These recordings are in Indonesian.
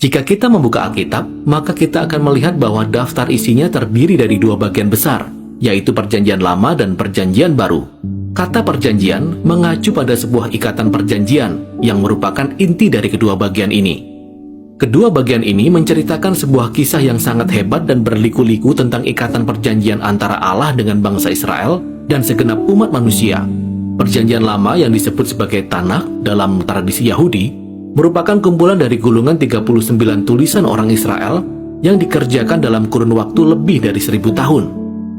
Jika kita membuka Alkitab, maka kita akan melihat bahwa daftar isinya terdiri dari dua bagian besar, yaitu Perjanjian Lama dan Perjanjian Baru. Kata perjanjian mengacu pada sebuah ikatan perjanjian yang merupakan inti dari kedua bagian ini. Kedua bagian ini menceritakan sebuah kisah yang sangat hebat dan berliku-liku tentang ikatan perjanjian antara Allah dengan bangsa Israel dan segenap umat manusia. Perjanjian Lama yang disebut sebagai Tanakh dalam tradisi Yahudi merupakan kumpulan dari gulungan 39 tulisan orang Israel yang dikerjakan dalam kurun waktu lebih dari 1000 tahun.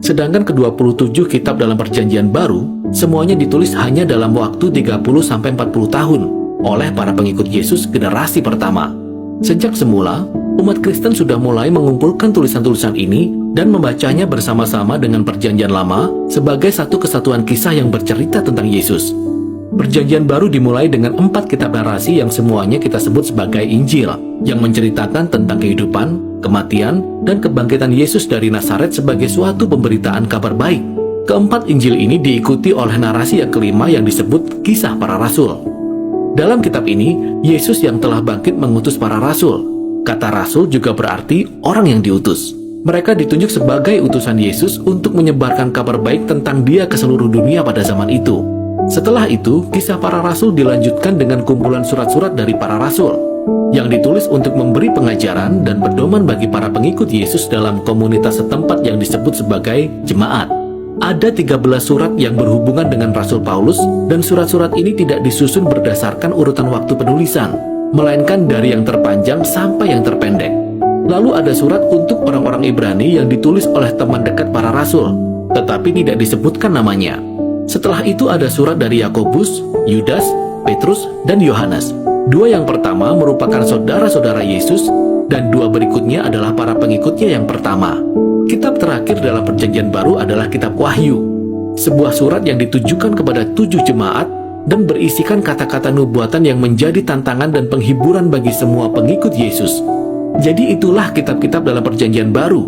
Sedangkan ke-27 kitab dalam Perjanjian Baru semuanya ditulis hanya dalam waktu 30-40 tahun oleh para pengikut Yesus generasi pertama. Sejak semula, umat Kristen sudah mulai mengumpulkan tulisan-tulisan ini dan membacanya bersama-sama dengan Perjanjian Lama sebagai satu kesatuan kisah yang bercerita tentang Yesus. Perjanjian Baru dimulai dengan 4 kitab narasi yang semuanya kita sebut sebagai Injil, yang menceritakan tentang kehidupan, kematian, dan kebangkitan Yesus dari Nazaret sebagai suatu pemberitaan kabar baik. Keempat Injil ini diikuti oleh narasi yang kelima yang disebut Kisah Para Rasul. Dalam kitab ini, Yesus yang telah bangkit mengutus para rasul. Kata rasul juga berarti orang yang diutus. Mereka ditunjuk sebagai utusan Yesus untuk menyebarkan kabar baik tentang Dia ke seluruh dunia pada zaman itu. Setelah itu, Kisah Para Rasul dilanjutkan dengan kumpulan surat-surat dari para rasul yang ditulis untuk memberi pengajaran dan pedoman bagi para pengikut Yesus dalam komunitas setempat yang disebut sebagai jemaat. Ada 13 surat yang berhubungan dengan Rasul Paulus, dan surat-surat ini tidak disusun berdasarkan urutan waktu penulisan, melainkan dari yang terpanjang sampai yang terpendek. Lalu ada surat untuk orang-orang Ibrani yang ditulis oleh teman dekat para rasul, tetapi tidak disebutkan namanya. Setelah itu ada surat dari Yakobus, Yudas, Petrus, dan Yohanes. Dua yang pertama merupakan saudara-saudara Yesus, dan dua berikutnya adalah para pengikutnya yang pertama. Kitab terakhir dalam Perjanjian Baru adalah Kitab Wahyu, sebuah surat yang ditujukan kepada 7 jemaat dan berisikan kata-kata nubuatan yang menjadi tantangan dan penghiburan bagi semua pengikut Yesus. Jadi itulah kitab-kitab dalam Perjanjian Baru.